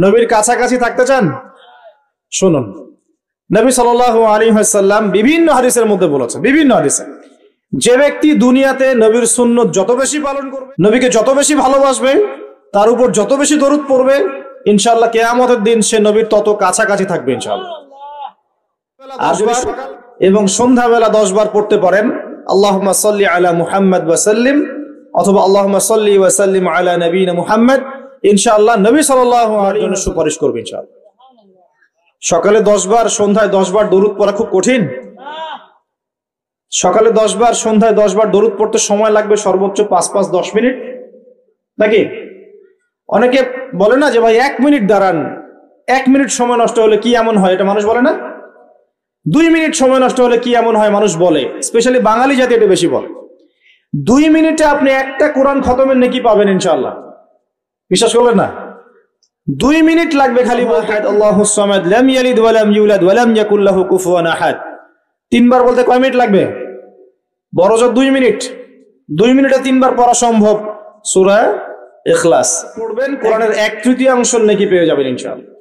নবীর কাছাকাছি থাকতে চান? শুনুন, নবী সাল্লাল্লাহু আলাইহি ওয়াসাল্লাম বিভিন্ন হাদিসের মধ্যে বলেছেন, বিভিন্ন হাদিসে, যে ব্যক্তি দুনিয়াতে নবীর সুন্নত যত বেশি পালন করবে, নবীকে যত বেশি ভালোবাসবে, তার উপর যত বেশি দরুদ পড়বে, ইনশাআল্লাহ কিয়ামতের দিন সে নবীর তত কাছাকাছি থাকবে ইনশাআল্লাহ। এবং সন্ধ্যাবেলা 10 বার পড়তে পারেন আল্লাহুম্মা সাল্লি আলা মুহাম্মাদ ওয়া সাল্লিম, অথবা আল্লাহুম্মা সাল্লি ওয়া সাল্লিম আলা নবিয়িনা মুহাম্মাদ, ইনশাআল্লাহ নবী সাল্লাল্লাহু আলাইহি ওয়াসাল্লাম সুপারিশ করবে ইনশাআল্লাহ। সকালে 10 বার, সন্ধ্যায় 10 বার দরুদ পড়া খুব কঠিন? সকালে 10 বার, সন্ধ্যায় 10 বার দরুদ পড়তে সময় লাগবে সর্বোচ্চ 5-10 মিনিট, নাকি? অনেকে বলে না যে ভাই 1 মিনিট দাঁড়ান, 1 মিনিট সময় নষ্ট হলে কি এমন হয়, এটা মানুষ বলে না? 2 মিনিট সময় নষ্ট হলে কি এমন হয় মানুষ বলে, স্পেশালি বাঙালি জাতি এটা বেশি বলে। 2 মিনিটে আপনি একটা কোরআন খতমের নেকি পাবেন ইনশাআল্লাহ, বিশ্বাস করলেন না? 2 মিনিট লাগবে খালি বলতে আল্লাহুস সামাদ লাম ইয়ালিদ ওয়া লাম ইউলাদ ওয়া লাম ইয়াকুল লাহু কুফুয়ান আহাদ। 3 বার বলতে কয় মিনিট লাগবে? বড়জোর 2 মিনিট। 2 মিনিটে 3 বার পড়া সম্ভব সূরা ইখলাস পড়বেন, কোরআনের 1/3 নেকি পেয়ে যাবেন ইনশাআল্লাহ।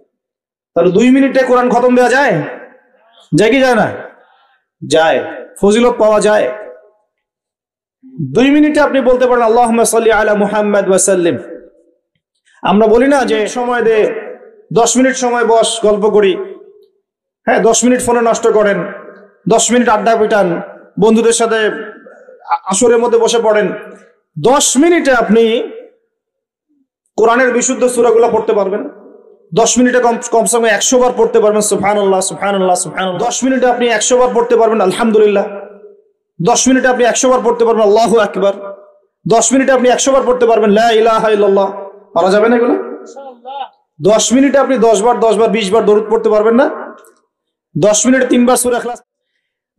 তাহলে 2 মিনিটে কোরআন খতম দেওয়া যায়? যায় কি যায় না? যায়, ফজিলত পাওয়া যায়। 2 মিনিটে আপনি বলতে পারেন আল্লাহুম্মা সাল্লি আলা মুহাম্মাদ ওয়া সাল্লিম। আমরা বলি না যে সময় দে, 10 মিনিট সময় বস, গল্প করি, হ্যাঁ 10 মিনিট ফোনে নষ্ট করেন, 10 মিনিট আড্ডা পিটান, বন্ধুদের সাথে আসরের মধ্যে বসে পড়েন। 10 মিনিটে আপনি কোরআনের বিশুদ্ধ সূরাগুলো পড়তে পারবেন। 10 মিনিটে কমসে কম 100 বার পড়তে পারবেন সুবহানাল্লাহ সুবহানাল্লাহ সুবহানাল্লাহ। 10 মিনিটে আপনি 100 বার পড়তে পারবেন আলহামদুলিল্লাহ। 10 মিনিটে আপনি 100 বার পড়তে পারবেন আল্লাহু আকবার। 10 মিনিটে আপনি 100 বার পড়তে পারবেন লা ইলাহা ইল্লাল্লাহ। পারা যাবে না এগুলো? 10 মিনিটে আপনি 10 বার 20 বার দরুদ পড়তে পারবেন না? 10 মিনিটে 3 বার সূরা ইখলাস,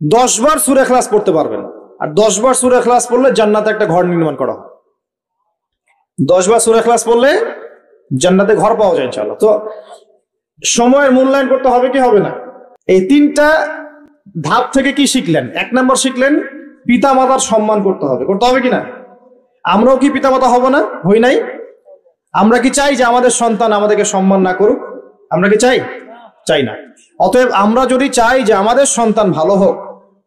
10 বার সূরা ইখলাস পড়তে পারবেন। আর 10 বার সূরা ইখলাস পড়লে জান্নাতে একটা ঘর নির্মাণ করা হয়। 10 বার সূরা ইখলাস পড়লে জান্নাতে ঘর পাওয়া যায় ইনশাআল্লাহ। তো সময়ের মূল্যায়ন করতে হবে কি হবে না? এই 3টা ধাপ থেকে কি শিখলেন? 1 নম্বর শিখলেন পিতা মাতার সম্মান করতে হবে। করতে হবে কিনা? আমরাও কি পিতা মাতা হব না? হই নাই? আমরা কি চাই যে আমাদের সন্তান আমাদেরকে সম্মান না করুক? আমরা কি চাই? চাই না। অতএব আমরা যদি চাই যে আমাদের সন্তান ভালো হোক,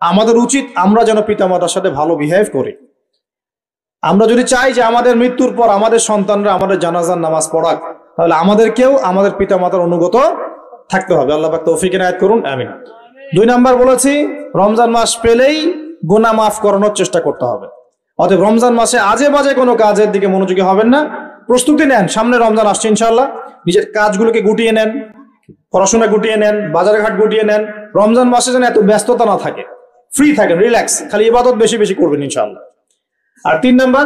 আমাদের উচিত আমরা যেন পিতা মাতার সাথে ভালো বিহেভ করি। আমরা যদি চাই যে আমাদের মৃত্যুর পর আমাদের সন্তানরা আমাদের জানাজার নামাজ পড়াক, তাহলে আমাদেরকেও আমাদের পিতা মাতার অনুগত থাকতে হবে। আল্লাহ পাক তৌফিক এনায়েত করুন, আমিন। 2 নাম্বার বলেছি রমজান মাস পেলেই গুনাহ মাফ করানোর চেষ্টা করতে হবে। অতএব রমজান মাসে আজে বাজে কোনো কাজের দিকে মনোযোগী হবেন না। প্রস্তুতি নেন, সামনে রমজান আসছে ইনশাআল্লাহ। নিজের কাজগুলোকে গুটিয়ে নেন, পড়াশোনা গুটিয়ে নেন, বাজার ঘাট গুটিয়ে নেন। রমজান মাসে যেন এত ব্যস্ততা না থাকে, ফ্রি থাকেন, রিল্যাক্স, খালি ইবাদত বেশি বেশি করবেন ইনশাআল্লাহ। আর 3 নাম্বার,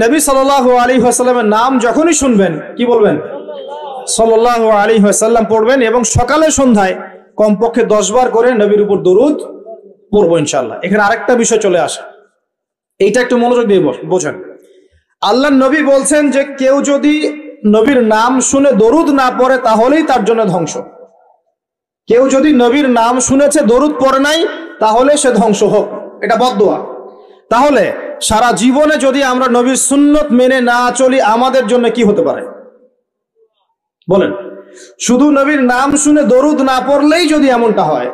নবী সাল্লাল্লাহু আলাইহি ওয়াসাল্লামের নাম যখনই শুনবেন কি বলবেন? সাল্লাল্লাহু আলাইহি ওয়াসাল্লাম পড়বেন, এবং সকালে সন্ধ্যায় কমপক্ষে 10 বার করে নবীর উপর দরুদ পড়বো ইনশাআল্লাহ। এখানে আরেকটা বিষয় চলে আসে, এইটা একটু মনোযোগ দিয়ে বোঝেন। আল্লাহর নবী বলছেন যে কেউ যদি নবীর নাম শুনে দরুদ না পড়ে তাহলেই তার জন্য ধ্বংস। কেউ যদি নবীর নাম শুনেছে দরুদ পড়ে নাই তাহলে সে ধ্বংস হোক, এটা বদদুয়া। তাহলে সারা জীবনে যদি আমরা নবীর সুন্নত মেনে না চলি আমাদের জন্য কি হতে পারে বলেন? শুধু নবীর নাম শুনে দরুদ না পড়লেই যদি এমনটা হয়,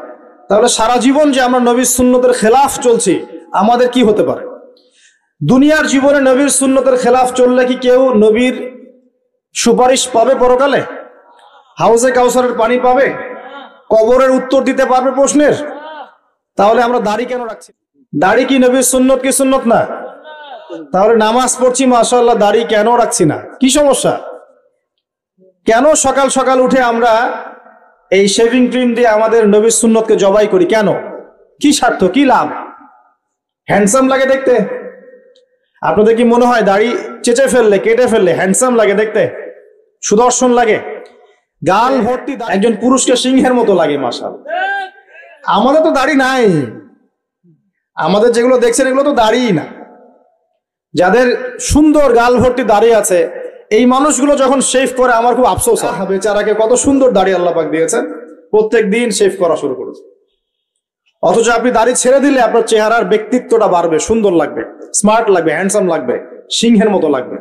তাহলে সারা জীবন যে আমরা নবীর সুন্নতের খেলাফ চলছি আমাদের কি হতে পারে? দুনিয়ার জীবনে নবীর সুন্নতের খেলাফ চললে কি কেউ নবীর সুপারিশ পাবে পরকালে? হাউজে কাউসারের পানি পাবে? কবরের উত্তর দিতে পারবে প্রশ্নের? তাহলে আমরা দাড়ি কেন রাখছি? দাড়ি কি নবীর সুন্নত কি সুন্নত না? তাহলে নামাজ পড়ছি মাশাআল্লাহ, দাড়ি কেন রাখছি না? কি সমস্যা? কেন সকাল সকাল উঠে আমরা এই শেভিং ক্রিম দিয়ে আমাদের নবীর সুন্নতকে জবাই করি? কেন? কি স্বার্থ, কি লাভ? হ্যান্ডসাম লাগে দেখতে? আপনাদের কি মনে হয় দাড়ি চেঁচে ফেললে, কেটে ফেললে হ্যান্ডসাম লাগে দেখতে, সুদর্শন লাগে? গাল ভর্তি একজন পুরুষকে সিংহের মতো লাগে মাশাআল্লাহ। আমাদের তো দাড়ি নাই, আমাদের যেগুলো দেখছেন এগুলো তো দাড়িই না। যাদের সুন্দর গাল ভর্তি দাড়ি আছে এই মানুষগুলো যখন শেভ করে আমার খুব আফসোস হয়, বেচারাকে কত সুন্দর দাড়ি আল্লাহ পাক দিয়েছেন, প্রত্যেক দিন শেভ করা শুরু করেছে। অথচ আপনি দাড়ি ছেড়ে দিলে আপনার চেহারার ব্যক্তিত্বটা বাড়বে, সুন্দর লাগবে, স্মার্ট লাগবে, হ্যান্ডসাম লাগবে, সিংহের মতো লাগবে।